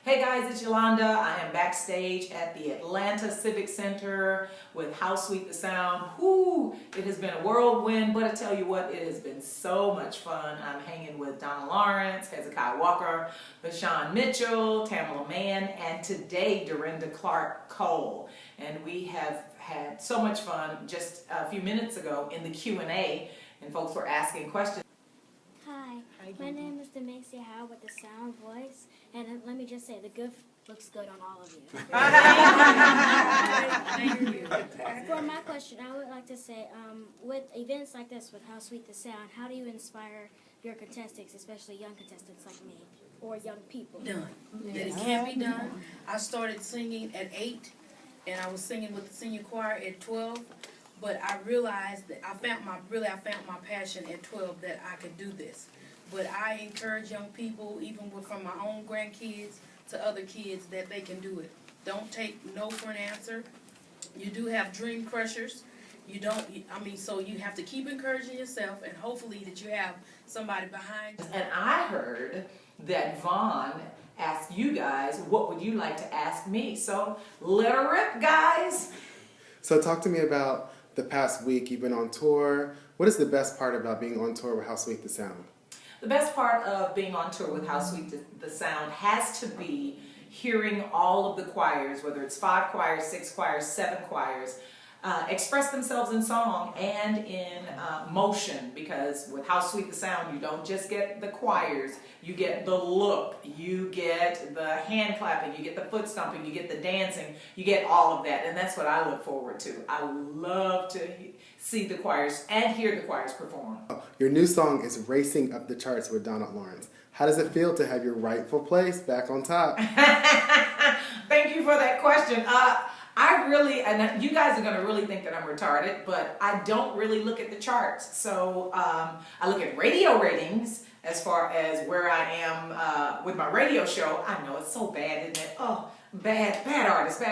Hey guys, it's Yolanda. I am backstage at the Atlanta Civic Center with How Sweet the Sound. Whoo! It has been a whirlwind, but I tell you what, it has been so much fun. I'm hanging with Donna Lawrence, Hezekiah Walker, Bashan Mitchell, Tamala Mann, and today Dorinda Clark Cole. And we have had so much fun just a few minutes ago in the Q&A, and folks were asking questions. Hi, my name is Demacia Howe with the Sound Voice, and let me just say, the good looks good on all of you. For my question, I would like to say, with events like this, with How Sweet the Sound, how do you inspire your contestants, especially young contestants like me, or young people? Done. That it can be done. I started singing at 8, and I was singing with the senior choir at 12. But I realized that I found my passion at 12 that I could do this. But I encourage young people, even from my own grandkids to other kids, that they can do it. Don't take no for an answer. You do have dream crushers. So you have to keep encouraging yourself, and hopefully that you have somebody behind you. And I heard that Vaughn asked you guys, what would you like to ask me? So let her rip, guys. So talk to me about the past week. You've been on tour. What is the best part about being on tour with How Sweet the Sound? The best part of being on tour with How Sweet the Sound has to be hearing all of the choirs, whether it's 5 choirs, 6 choirs, 7 choirs, express themselves in song and in motion, because with How Sweet the Sound, you don't just get the choirs, you get the look, you get the hand clapping, you get the foot stomping, you get the dancing, you get all of that, and that's what I look forward to. I love to see the choirs and hear the choirs perform. Your new song is Racing Up the Charts with Donna Lawrence. How does it feel to have your rightful place back on top? Thank you for that question. And you guys are going to really think that I'm retarded, but I don't really look at the charts. So I look at radio ratings as far as where I am with my radio show. I know it's so bad, isn't it? Oh, bad artist.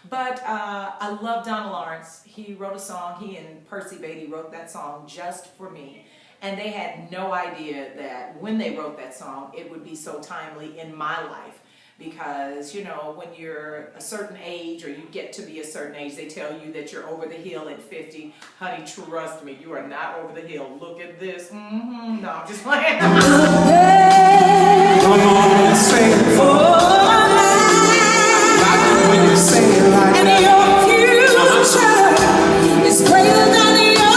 But I love Donna Lawrence. He wrote a song, he and Percy Beatty wrote that song just for me. And they had no idea that when they wrote that song, it would be so timely in my life. Because, you know, when you're a certain age or you get to be a certain age, they tell you that you're over the hill at 50. Honey, trust me, you are not over the hill. Look at this. No, I'm just playing. Come on, say it for me. Like when you say it like that. And your future is greater than your past.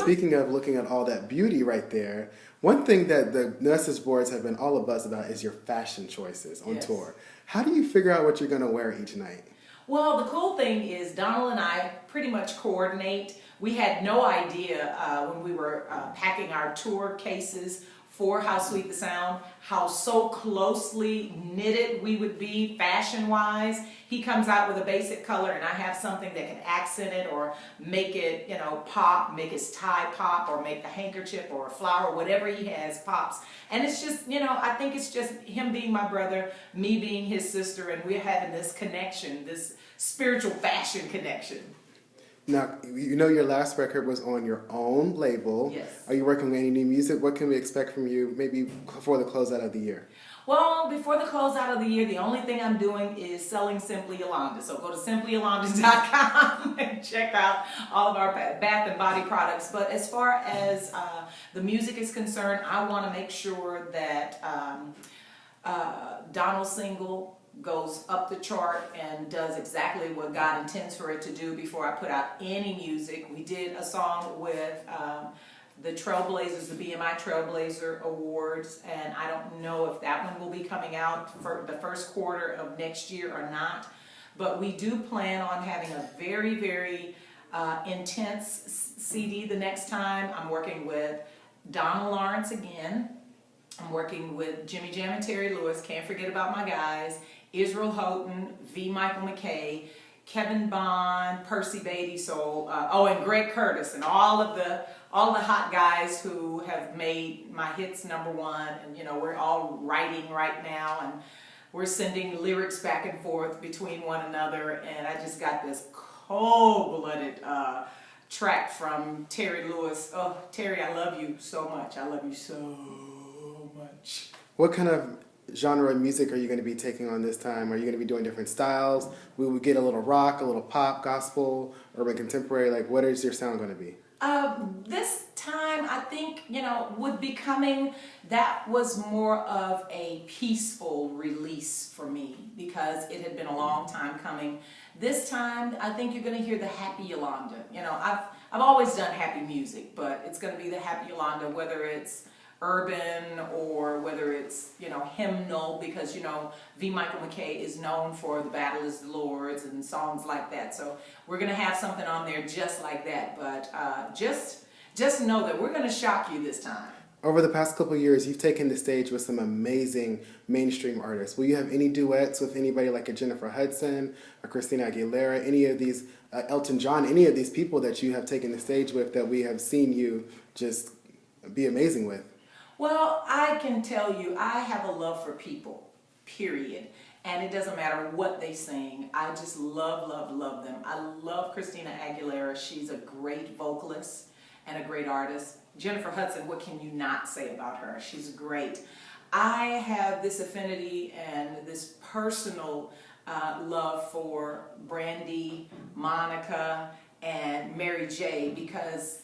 Speaking of looking at all that beauty right there, one thing that the message boards have been all abuzz about is your fashion choices on tour. How do you figure out what you're going to wear each night? Well, the cool thing is Donald and I pretty much coordinate. We had no idea when we were packing our tour cases for How Sweet the Sound, how so closely knitted we would be fashion-wise. He comes out with a basic color and I have something that can accent it or make it, you know, pop, make his tie pop, or make the handkerchief or a flower, whatever he has pops. And it's just, you know, I think it's just him being my brother, me being his sister, and we're having this connection, this spiritual fashion connection. Now, you know your last record was on your own label. Yes. Are you working on any new music? What can we expect from you maybe before the closeout of the year? Well, before the closeout of the year, the only thing I'm doing is selling Simply Yolanda. So go to simplyyolandas.com and check out all of our bath and body products. But as far as the music is concerned, I want to make sure that Donald's single goes up the chart and does exactly what God intends for it to do before I put out any music. We did a song with the Trailblazers, the BMI Trailblazer Awards, and I don't know if that one will be coming out for the first quarter of next year or not, but we do plan on having a very, very intense CD the next time. I'm working with Donna Lawrence again. I'm working with Jimmy Jam and Terry Lewis, can't forget about my guys, Israel Houghton, V. Michael McKay, Kevin Bond, Percy Beatty, so and Greg Curtis, and all the hot guys who have made my hits #1. And we're all writing right now, and we're sending lyrics back and forth between one another. And I just got this cold-blooded track from Terry Lewis. Oh, Terry, I love you so much. I love you so much. What kind of genre of music are you going to be taking on this time? Are you going to be doing different styles? We would get a little rock, a little pop, gospel, urban contemporary. Like, what is your sound going to be? This time, I think, with Becoming, that was more of a peaceful release for me because it had been a long time coming. This time, I think you're going to hear the Happy Yolanda. I've always done happy music, but it's going to be the Happy Yolanda, whether it's urban or whether it's hymnal, because V. Michael McKay is known for The Battle Is the Lord's and songs like that. So we're gonna have something on there just like that. But just know that we're gonna shock you this time. Over the past couple of years, you've taken the stage with some amazing mainstream artists. Will you have any duets with anybody like a Jennifer Hudson, a Christina Aguilera, any of these, Elton John, any of these people that you have taken the stage with that we have seen you just be amazing with? Well, I can tell you, I have a love for people, period. And it doesn't matter what they sing. I just love, love, love them. I love Christina Aguilera. She's a great vocalist and a great artist. Jennifer Hudson, what can you not say about her? She's great. I have this affinity and this personal love for Brandy, Monica, and Mary J, because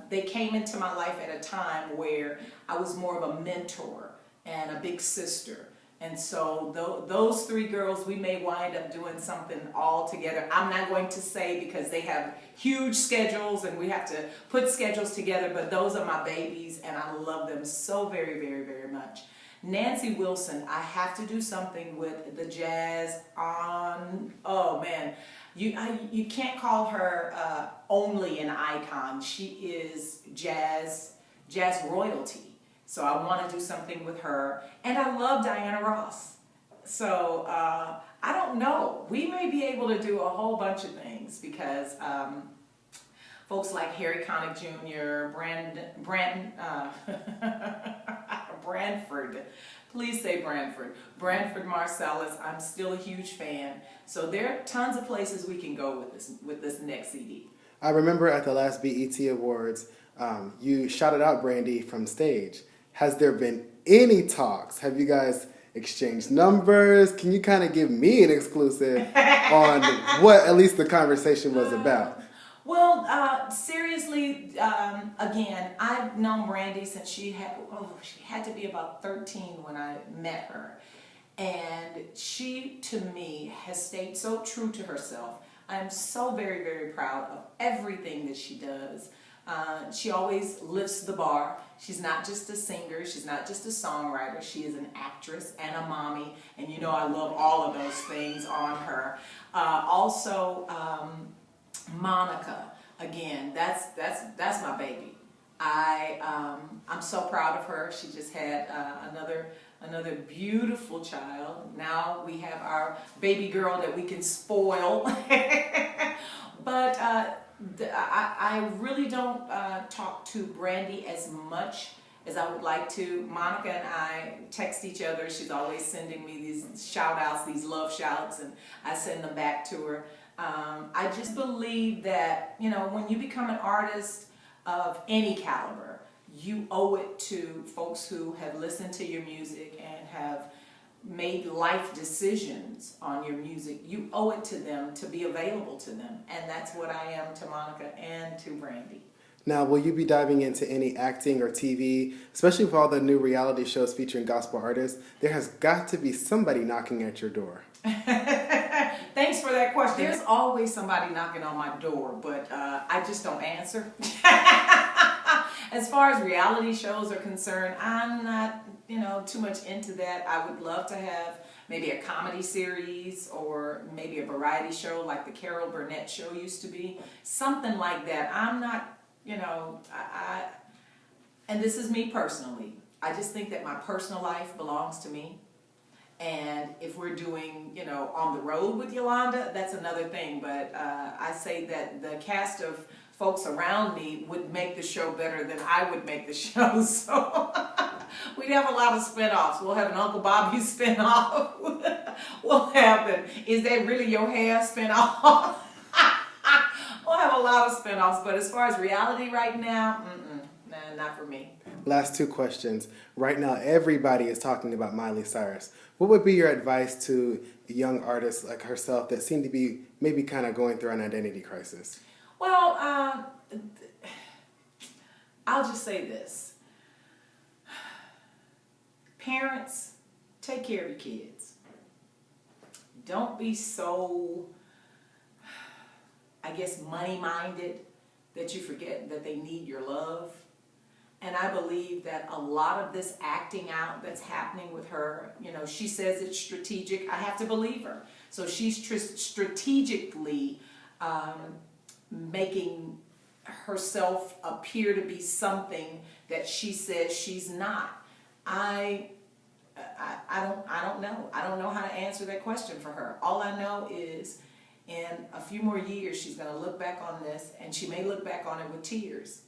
they came into my life at a time where I was more of a mentor and a big sister. And so those three girls, we may wind up doing something all together. I'm not going to say because they have huge schedules and we have to put schedules together, but those are my babies and I love them so very, very, very much. Nancy Wilson, I have to do something with the jazz on, oh man. You can't call her only an icon. She is jazz royalty. So I want to do something with her. And I love Diana Ross. So I don't know. We may be able to do a whole bunch of things because folks like Harry Connick Jr., Branford. Please say Branford. Branford Marsalis, I'm still a huge fan. So there are tons of places we can go with this next CD. I remember at the last BET Awards, you shouted out Brandy from stage. Has there been any talks? Have you guys exchanged numbers? Can you kind of give me an exclusive on what at least the conversation was about? Well, seriously, again, I've known Brandy since she had to be about 13 when I met her. And she, to me, has stayed so true to herself. I'm so very, very proud of everything that she does. She always lifts the bar. She's not just a singer. She's not just a songwriter. She is an actress and a mommy. And I love all of those things on her. Also, Monica, again, that's my baby. I'm so proud of her. She just had another beautiful child. Now we have our baby girl that we can spoil. But I really don't talk to Brandy as much as I would like to. Monica and I text each other. She's always sending me these shout outs, these love shouts, and I send them back to her. I just believe that, when you become an artist of any caliber, you owe it to folks who have listened to your music and have made life decisions on your music. You owe it to them to be available to them. And that's what I am to Monica and to Brandy. Now, will you be diving into any acting or TV, especially with all the new reality shows featuring gospel artists? There has got to be somebody knocking at your door. Thanks for that question. There's always somebody knocking on my door, but I just don't answer. As far as reality shows are concerned, I'm not, too much into that. I would love to have maybe a comedy series or maybe a variety show like the Carol Burnett show used to be. Something like that. I'm not, and this is me personally. I just think that my personal life belongs to me. And if we're doing, on the road with Yolanda, that's another thing. But I say that the cast of folks around me would make the show better than I would make the show. So we'd have a lot of spinoffs. We'll have an Uncle Bobby spinoff. We'll have an Is That Really Your Hair spinoff. We'll have a lot of spinoffs. But as far as reality right now, nah, not for me. Last two questions. Right now, everybody is talking about Miley Cyrus. What would be your advice to young artists like herself that seem to be maybe kind of going through an identity crisis? Well, I'll just say this. Parents, take care of your kids. Don't be so, money-minded that you forget that they need your love. And I believe that a lot of this acting out that's happening with her, she says it's strategic. I have to believe her. So she's strategically making herself appear to be something that she says she's not. I don't know. I don't know how to answer that question for her. All I know is in a few more years she's going to look back on this, and she may look back on it with tears.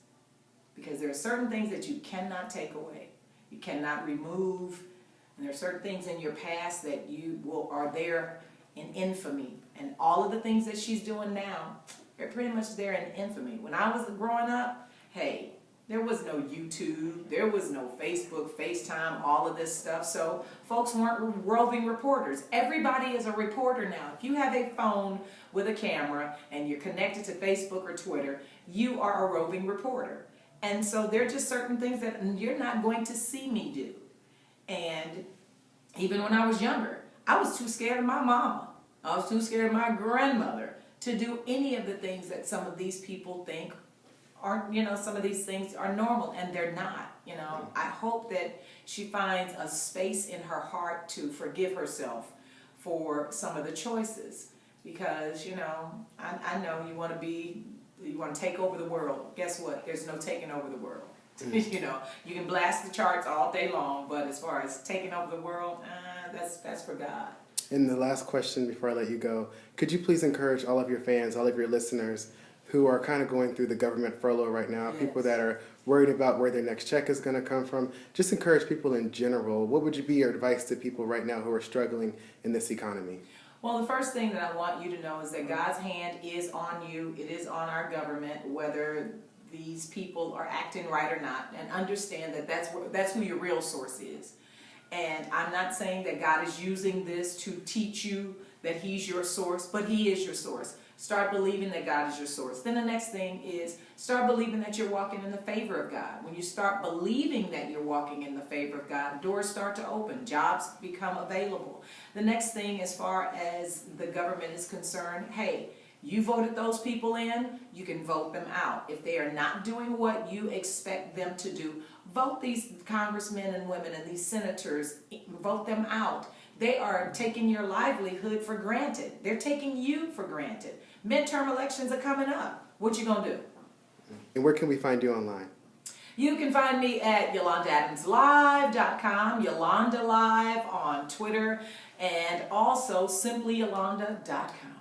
Because there are certain things that you cannot take away. You cannot remove. And there are certain things in your past that are there in infamy. And all of the things that she's doing now, they're pretty much there in infamy. When I was growing up, hey, there was no YouTube. There was no Facebook, FaceTime, all of this stuff. So folks weren't roving reporters. Everybody is a reporter now. If you have a phone with a camera and you're connected to Facebook or Twitter, you are a roving reporter. And so there are just certain things that you're not going to see me do. And even when I was younger, I was too scared of my mama. I was too scared of my grandmother to do any of the things that some of these people think are, some of these things are normal, and they're not. I hope that she finds a space in her heart to forgive herself for some of the choices. Because, I know you want to take over the world. Guess what? There's no taking over the world. You can blast the charts all day long, but as far as taking over the world, that's for God. And the last question before I let you go, could you please encourage all of your fans, all of your listeners who are kind of going through the government furlough right now, Yes. people that are worried about where their next check is going to come from, just encourage people in general. What would be your advice to people right now who are struggling in this economy? Well, the first thing that I want you to know is that God's hand is on you. It is on our government, whether these people are acting right or not. And understand that that's who your real source is. And I'm not saying that God is using this to teach you that He's your source, but He is your source. Start believing that God is your source. Then the next thing is start believing that you're walking in the favor of God. When you start believing that you're walking in the favor of God, doors start to open, jobs become available. The next thing, as far as the government is concerned, hey, you voted those people in, you can vote them out. If they are not doing what you expect them to do, vote these congressmen and women and these senators, vote them out. They are taking your livelihood for granted. They're taking you for granted. Midterm elections are coming up. What you gonna do? And where can we find you online? You can find me at YolandaAdamsLive.com, Yolanda Live on Twitter, and also SimplyYolanda.com.